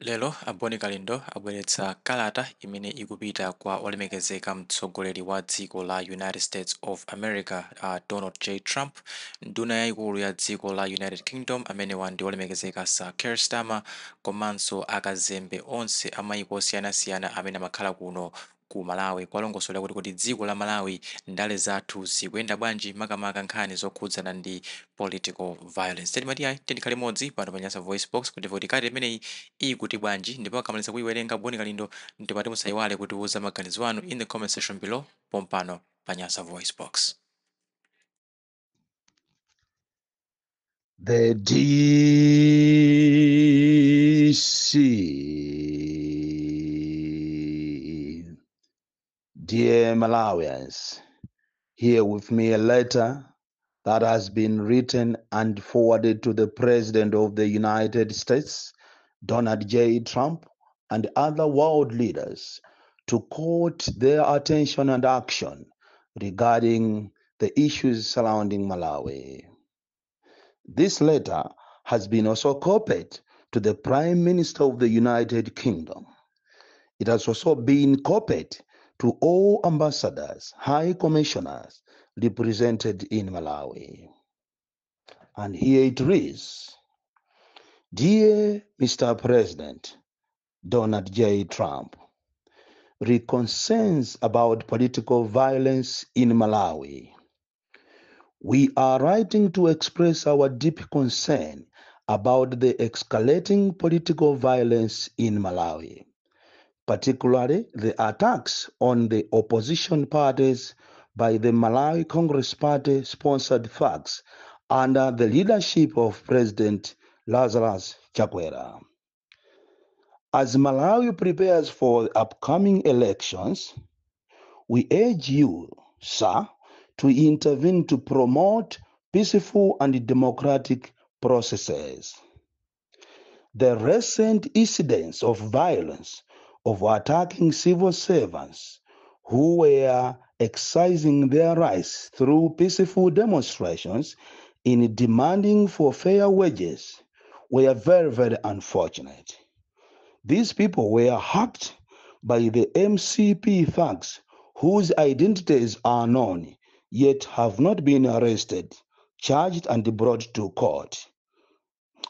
Lero Boni Kalindo abweretsa kalata imene ikupita kwa olemekezeka mtsogoleri wa dziko la United States of America Donald J. Trump, nduna yayikulu ya dziko la United Kingdom amene ndi olemekezeka Sir Keir Starmer, komanso akazembe onse amayiko osiyanasiyana amene amakhala kuno ku Malawi kwalongosola kuti dziko la Malawi ndale zathu zikuyenda bwanji makamaka nkhani zokhudzana ndi political violence. Tedimatiya tendikhale modzi pano pa Nyasa Voice Box kuti votikati imeneyi ikuti bwanji ndipo akamaliza kuiwerenga Boni Kalindo ndipati musayiwale kutiuza maganizo anu in the comment section below pompano pa Nyasa Voice Box. The DC. Dear Malawians, here with me a letter that has been written and forwarded to the President of the United States, Donald J. Trump, and other world leaders to court their attention and action regarding the issues surrounding Malawi. This letter has been also copied to the Prime Minister of the United Kingdom. It has also been copied to all ambassadors, high commissioners represented in Malawi. And here it reads: Dear Mr. President Donald J. Trump, concerns about political violence in Malawi. We are writing to express our deep concern about the escalating political violence in Malawi, particularly the attacks on the opposition parties by the Malawi Congress Party sponsored thugs under the leadership of President Lazarus Chakwera. As Malawi prepares for the upcoming elections, we urge you, sir, to intervene to promote peaceful and democratic processes. The recent incidents of violence of attacking civil servants who were exercising their rights through peaceful demonstrations in demanding for fair wages were very, very unfortunate. These people were hacked by the MCP thugs whose identities are known yet have not been arrested, charged and brought to court.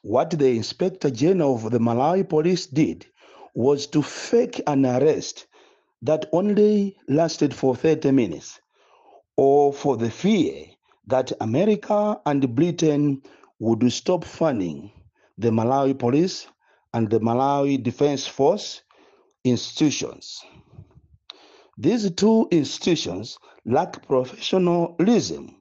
What the Inspector General of the Malawi Police did was to fake an arrest that only lasted for 30 minutes, or for the fear that America and Britain would stop funding the Malawi Police and the Malawi Defense Force institutions. These two institutions lack professionalism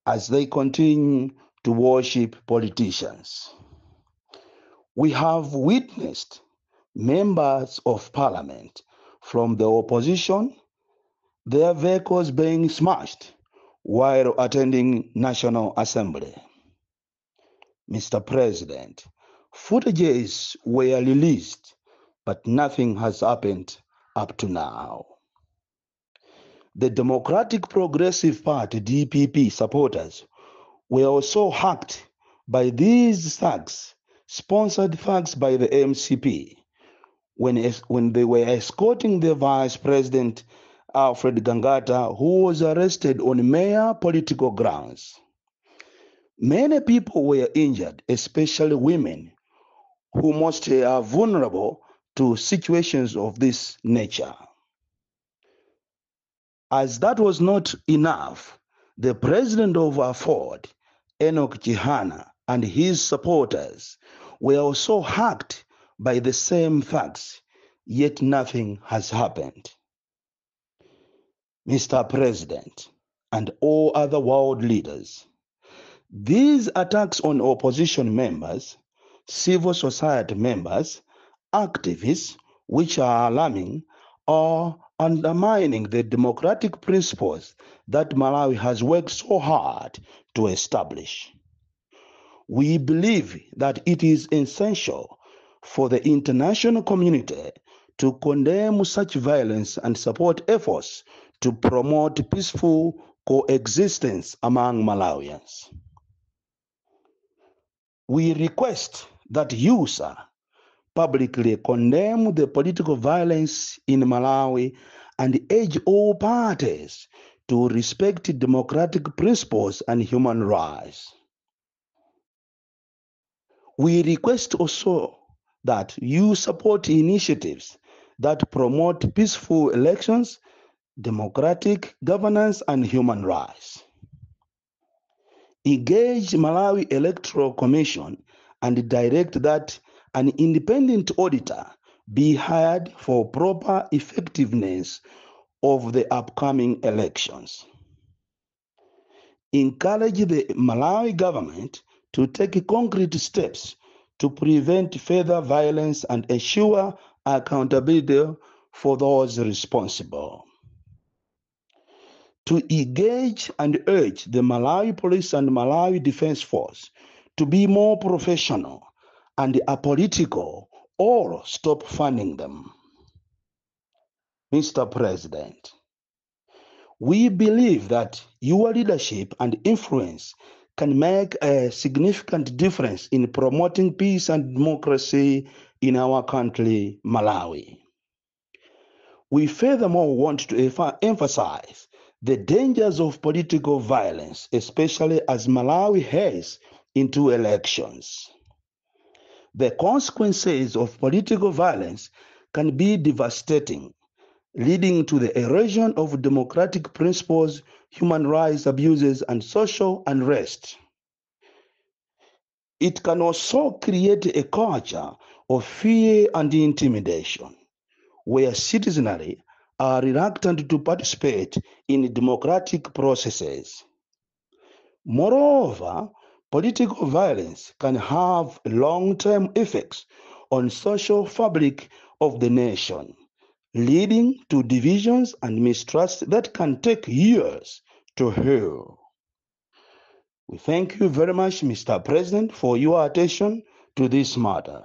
as they continue to worship politicians. We have witnessed members of parliament from the opposition, their vehicles being smashed while attending National Assembly. Mr. President, footages were released, but nothing has happened up to now. The Democratic Progressive Party, DPP, supporters were also hacked by these thugs, sponsored thugs by the MCP, when they were escorting the Vice President Alfred Gangata, who was arrested on mere political grounds. Many people were injured, especially women, who mostly are vulnerable to situations of this nature. As that was not enough, the president of AFORD, Enoch Chihana, and his supporters were also hacked by the same thugs, yet nothing has happened. Mr. President and all other world leaders, these attacks on opposition members, civil society members, activists, which are alarming, are undermining the democratic principles that Malawi has worked so hard to establish. We believe that it is essential for the international community to condemn such violence and support efforts to promote peaceful coexistence among Malawians. We request that you, sir, publicly condemn the political violence in Malawi and urge all parties to respect democratic principles and human rights. We request also that you support initiatives that promote peaceful elections, democratic governance, and human rights. Engage Malawi Electoral Commission and direct that an independent auditor be hired for proper effectiveness of the upcoming elections. Encourage the Malawi government to take concrete steps to prevent further violence and ensure accountability for those responsible. To engage and urge the Malawi Police and Malawi Defense Force to be more professional and apolitical or stop funding them. Mr. President, we believe that your leadership and influence can make a significant difference in promoting peace and democracy in our country, Malawi. We furthermore want to emphasize the dangers of political violence, especially as Malawi heads into elections. The consequences of political violence can be devastating, leading to the erosion of democratic principles, human rights abuses, and social unrest. It can also create a culture of fear and intimidation, where citizenry are reluctant to participate in democratic processes. Moreover, political violence can have long-term effects on social fabric of the nation, leading to divisions and mistrust that can take years to heal. We thank you very much, Mr. President, for your attention to this matter.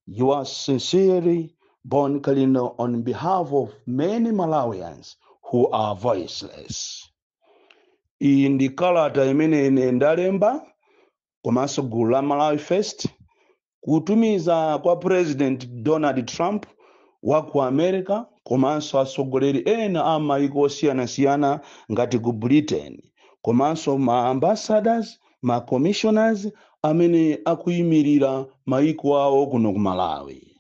You are sincerely Bon Kalino on behalf of many Malawians who are voiceless. Iyi ndi kalata imene ine ndalemba komanso gulu la Malawi First kutumiza kwa President Donald Trump wa ku America komanso atsogoleri ena a maiko osiyanasiyana ngati ku Britain komanso ma ambassadors, ma commissioners amene akuyimirira maiko awo kuno ku Malawi.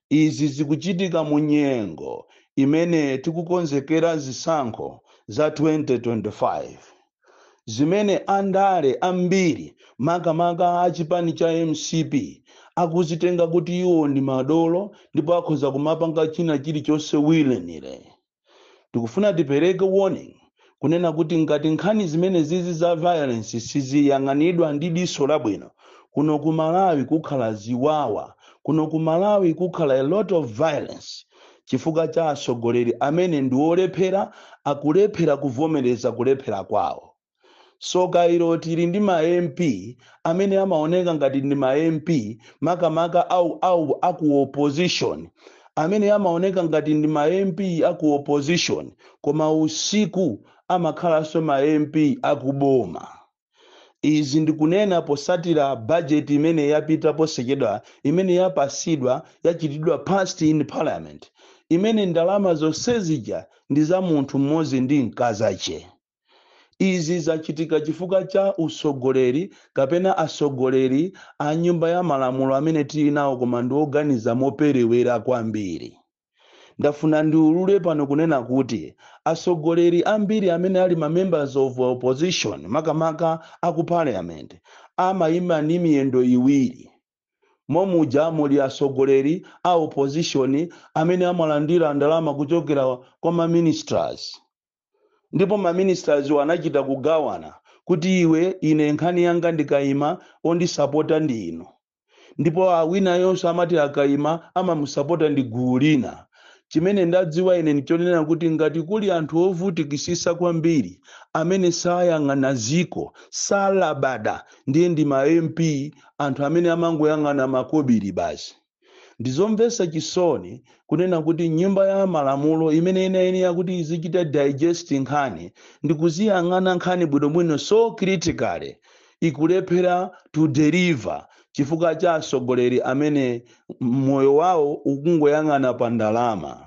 Izi zikuchitika mu nyengo imene tikukonzekera zisankho za 2025 zimene andale ambiri makamaka a chipani cha MCP akuzitenga kuti iwo ndi madolo ndipo akhoza kumapanga china chilichonse wilenire. Tikufuna tipereke warning kunena kuti ngati nkhani zimene zizi za violence siziyang'anidwa ndi diso labwino, kuno ku Malawi kukhala ziwawa, kuno ku Malawi kukhala a lot of violence chifukwa cha atsogoleri amene ndi olephera, akulephera kuvomereza kulephera kwawo. So kairo tili ndi ma MP amene amaoneka ngati ndi ma MP makamaka au aku opposition, amene amaoneka ngati ndi ma MP aku opposition koma usiku amakhalanso ma MP akuboma. Izi ndikunena posatira budget imene yapita posachedwa, imene yapasidwa yachitidwa passed in parliament, imene ndalama zonse zija ndi za munthu mmodzi ndi mkazache. Izi zachitika chifukwa cha usogoleri kapena asogoleri a nyumba ya malamulo amene tili nawo koma ndi oganiza moperewera kwambiri. Ndafuna ndiulule pano kunena kuti asogoleri ambiri amene ali ma members of opposition makamaka aku parliament amayima ndi miyendo iwiri. Momuja muli asogoleri a opposition amene amalandira ndalama kuchokera kwa ma ministers. Ndipo ma ministers wanachita kugawana kuti iwe ine nkhani yanga ndikayima ondisapota ndi ino. Ndipo awina yonso amati akayima amamusapota ndi gulu lina. Chimene ndadziwa ine nichonena kuti ngati kuli anthu ovutikisisa kwambiri amene sayang'ana ziko salabada ndiye ndi ma MP, anthu amene amangoyang'ana makobiri basi. Ndizomvetsa chisoni kunena kuti nyumba ya malamulo imene inayenera kuti izichita digesting nkhani ndikuziyang'ana nkhani bwinobwino so critically ikulephera to deliver chifukwa cha atsogoleri amene moyo wawo ukungoyang'ana pa ndalama.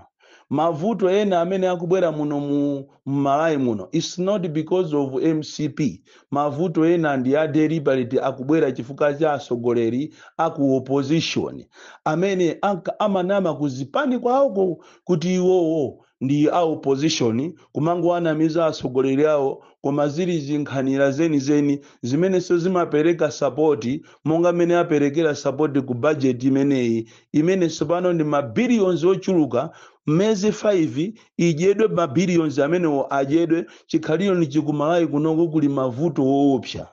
Mavuto ena amene akubwera muno mu Malawi muno, it's not because of MCP. Mavuto ena ndi a deliberate akubwera chifukwa cha atsogoleri aku opposition amene amanama kuzipani kwawoko kuti iwowo ndi a opposition kumangoanamiza atsogoleri awo, koma zili zinkhanira zenizeni zimene zimapereka support monga mene aperekera support ku budget imeneyi imene sopano ndi mabiliyons ochuluka. Mezi 5 idyedwe mabiliyons amenewo adyedwe, chikhaliro ni chikumalayi kunoko kuli mavuto woopsa.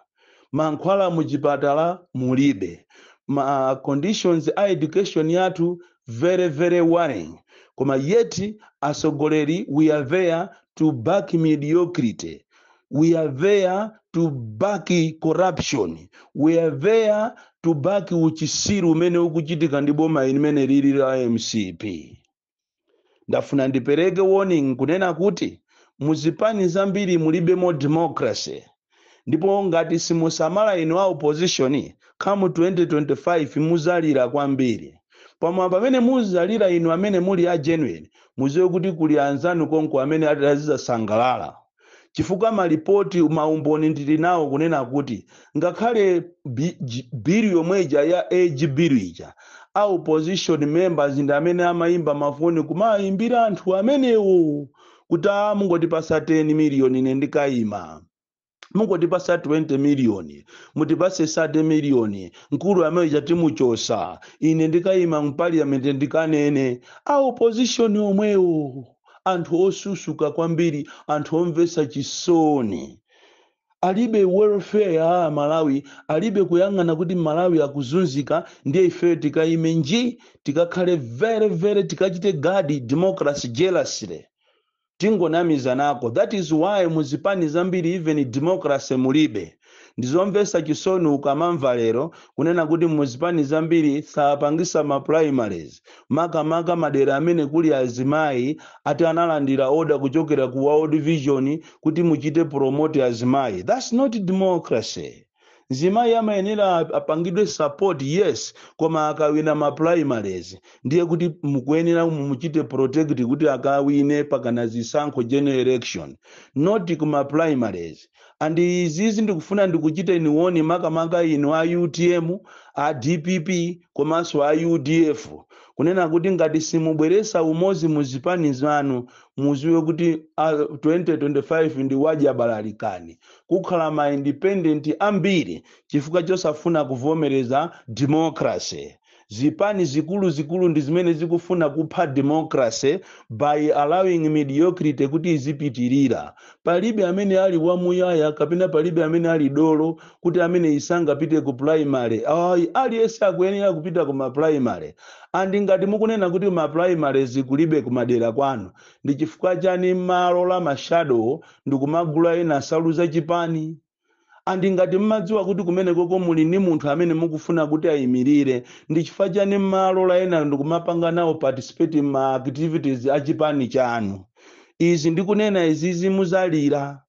Mankhwala muchipatala mulibe, ma conditions a education yathu very worrying. Koma yet atsogoleri, we are there to back mediocrity, we are there to back corruption, we are there to back uchisiru umene ukuchitika ndi boma imene lili la MCP. Ndafuna ndipereke warning kunena kuti muzipani zambiri mulibemo democracy, ndipo ngati simusamala inu a opposition kamu 2025 muzalira kwambiri. Pamwe pamene muzalira inu amene muli a genuine, muziwe kuti kuli anzanu konko amene azizasangalala. Chifukwa malipoti maumboni ndili nawo kunena kuti ngakhale bili yomweja ya age bill ija, a opposition members ndi amene amayimba mafoni kumayimbira anthu amenewo kuti mungotipasa 10 million ine ndikayima, mungotipasa 20 million, mutipase 30 million, nkulu amene timuchosa ine ndikayima mu parliament ndikanene. A opposition omwewo anthu osusuka kwambiri, anthu omvesa chisoni, alibe welfare ya Malawi, alibe kuyang'ana kuti Malawi akuzunzika, ndiye ife tikayime nji tikakhale very tikachite gadi democracy jealously tingonamiza nako. That is why muzipani zambiri even democracy mulibe. Ndizomvesa chisoni ukamamva lero kunena kuti muzipani zambiri sapangisa ma primaries, maka madera amene kuli azimayi ati analandira order kuchokera ku World Vision kuti muchite promote azimayi. That's not democracy. Zimayi amayenera apangidwe support, yes, koma akawina ma primaries ndiye kuti mukuyenera muchite protect kuti akawine pakana zisankho general election, not kuma primaries. And izizi ndikufuna ndikuchite niwoni maka inu a UTM, a DPP, komanso a UDF kunena kuti ngati simubweresa umozi muzipani zanu, muziwe kuti 2025 ndi waja balalikani. Kukhala ma independent ambiri chifukwa chosafuna kuvomereza democracy. Zipani zikulu ndi zimene zikufuna kupha democracy by allowing mediocrity kuti izipitirira. Palibe amene ali wamuyaya kapena palibe amene ali dolo kuti amene isangapite ku primary. Aliyense akuyenera kupita ku ma primary. Andi ngati mukunena kuti ma primary zikulibe kumadera kwanu, ndi chifukwa chani malola mashadow ndikumagula ena saluza chipani? Andi ngati mmadziwa kuti kumene koko muli ni munthu amene mukufuna kuti ayimirire, ndi chifukwa chani malola ena ndikumapanga nawo participate ma activities a chipani chanu? Izi ndikunena izizi muzalira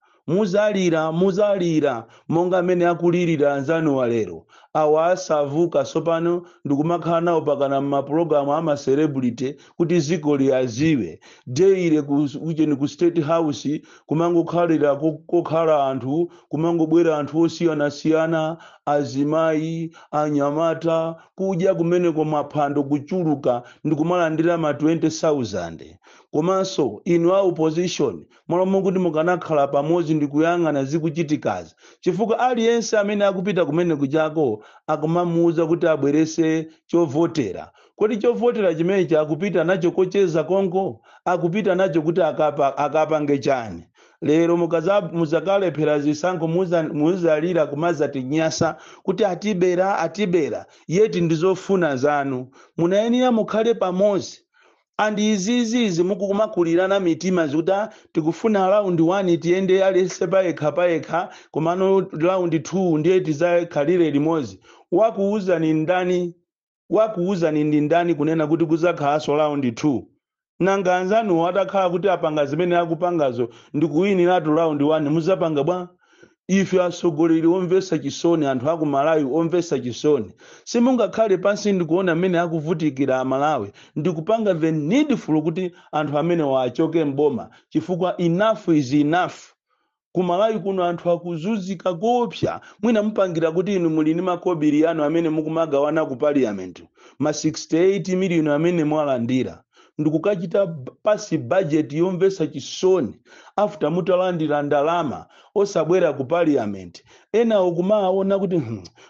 monga amene akulirira anzanu wa lero. Awa asavuka sopano ndikumakhala nawo pakana maprogramu ama celebrity kuti ziko liaziwe. Deire ku State House kumangokhalira kokhala anthu, kumangobwera anthu osiyana, azimayi, anyamata, kudya kumene komaphando kuchuluka ndikumalandira ma 20,000. Komanso inu a opposition mwalomo kuti mukanakhala pamodzi ndikuyang'ana zikuchitikazi, chifukwa aliyense amene akupita kumene kuchako akumamuuza kuti abwerese chovotera. Kodi chovotera chimene chakupita nacho kocheza konko, akupita nacho kuti akapange chani? Lero muzakalephera zisankho muzalira kumazati nyasa kuti atibera yeti ndizofuna zanu. Munayenera mukhale pamodzi. Andi izizi mukumakulirana mitima zikuta tikufuna round 1 tiende alese payekha komano round 2 ndiye tizakhalire limodzi. Wakuuza ni ndani kunena kuti kuzakhaso round 2? Nanga anzanu watakhala kuti apanga zimene akupangazo ndikuwiniratu round 1 muzapanga bwa? ife atsogoleri omvetsa chisoni, anthu aku Malawi omvetsa chisoni, simungakhale pansi ndikuona mmene akuvutikira Amalawi, ndikupanga the needful kuti anthu amene achoke mboma, chifukwa enough is enough. Ku Malawi kuno anthu akuzunzika kopsa, mwina mupangira kuti inu muli ndi makobiri anu amene mukumagawana ku parliament, ma 68 million amene mwalandira, ndikukachita pasi budget yomvetsa chisoni after mutalandira ndalama osabwera ku parliament. Ena ukumaona kuti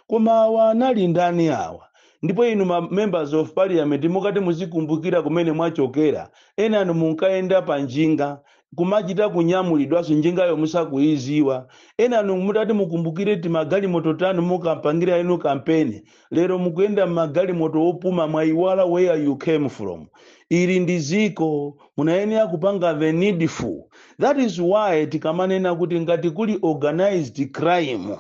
koma awa anali ndani awa, ndipo inu ma members of parliament mukati muzikumbukira kumene mwachokera. Ena anu munkaenda pa njinga kumachita kunyamulidwaso njingayo musakuiziwa. Ena anu mutati mukumbukire ti magalimoto tanu mukampangira inu kampeni, lero mukuyenda magalimoto opuma mwaiwala where you came from. Ili ndi ziko munayenera kupanga the needful. That is why tikamanena kuti ngati kuli organized crime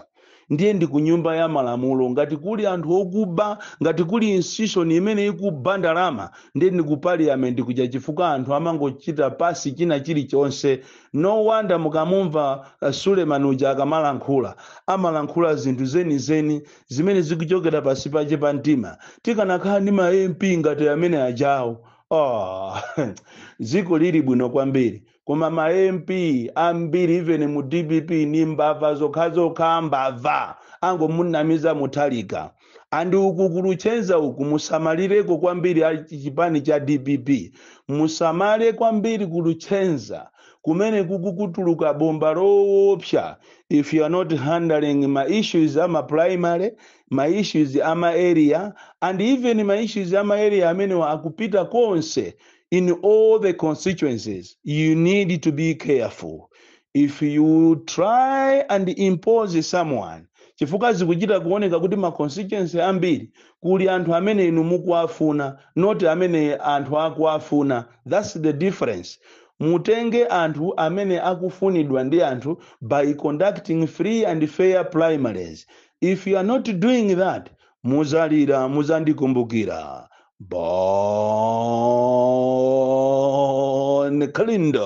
ndiye ndi kunyumba ya malamulo, ngati kuli anthu okuba, ngati kuli institution imene ikuba ndalama ndiye ndi ku parliament kuja, chifukwa anthu amangochita pasi china chilichonse. No wonder mukamumva Suleiman uja akamalankhula, amalankhula zinthu zenizeni zimene zikuchokera pasi pache pa mtima. Tikanakhala ndi ma MP ngati amene ajawo, ziko lili bwino kwambiri. Koma ma MP ambiri even mu DPP ni mbava zokhazokha mbava angomunamiza mutalika. Andi uku kuluchenza uku musamalireko kwambiri chipani cha DPP, musamale kwambiri kuluchenza kumene kukutuluka bomba loopsa. If you are not handling my issues ama primary, my issues ama area, and even my issues ama area amene akupita konse in all the constituencies, you need to be careful. If you try and impose someone, chifukwa zikuchita kuoneka kuti ma constituency ambiri kuli anthu amene inu mukuafuna, not amene anthu akuafuna. That's the difference. Mutenge anthu amene akufunidwa ndi anthu by conducting free and fair primaries. If you are not doing that, muzalira muzandikumbukira. Born Kalinda,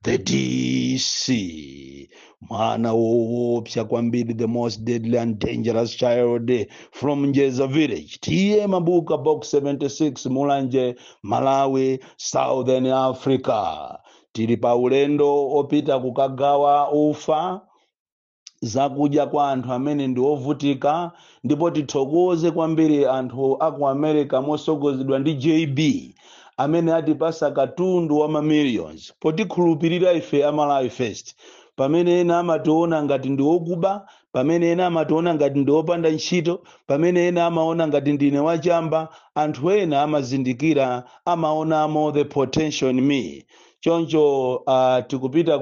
the DC, mwana woopsa kwambiri, the most deadly and dangerous child from Njeza village. TM Mabuka box 76, Mulanje, Malawi, Southern Africa. Tili pa ulendo opita kukagawa ufa zakuja kwa anthu amene ndi ovutika, ndipo tithokoze kwambiri anthu aku America mosogozedwa ndi JB amene atipasa katundu wa ma millions potikhulupirira ife Amalawi First. Pamene ena amationa ngati ndi okuba, pamene ena amationa ngati ndi opanda ntchito, pamene ena amaona ngati ndine wachamba, anthu ena amazindikira, amaonamo the potential in me. Choncho tikupita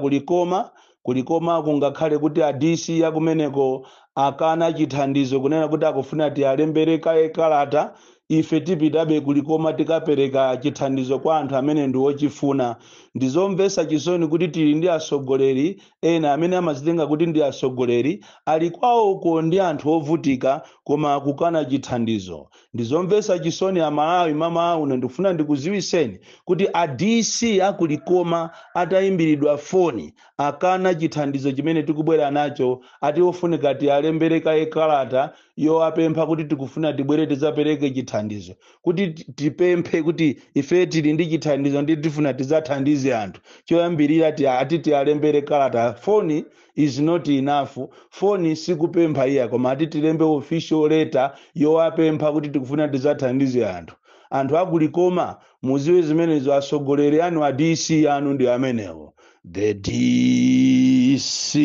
kulikoma kungakhale kuti adisi yakumeneko akana chithandizo kunena kuti akufuna tialembereka kalata, ife tipitabe kulikoma tikapereka chithandizo kwa anthu amene ndi ochifuna. Ndizomvetsa chisoni kuti tili ndi atsogoleri ena amene amazitenga kuti ndi atsogoleri ali kwawoko ndi anthu ovutika koma akukana chithandizo. Ndizomvetsa chisoni Amalawi mama auno ndikufuna ndikuziwiseni kuti adisi akulikoma atayimbiridwa foni akana chithandizo chimene tikubwera nacho, ati ofunika tialembereka kalata yoapempha kuti tikufuna tibwere tizapereke chithandizo, kuti tipemphe kuti ife tili ndi chithandizo ndi tifuna tizathandize anthu. Choyambirira ati tialembere kalata. Phone is not enough. Phone sikupempha iya, koma ati tilembe official letter yoapempha kuti tikufuna tizathandize anthu. Anthu akulikoma muziwe zimenezo, atsogoleri anu a DC anu ndi amenewo, the DC.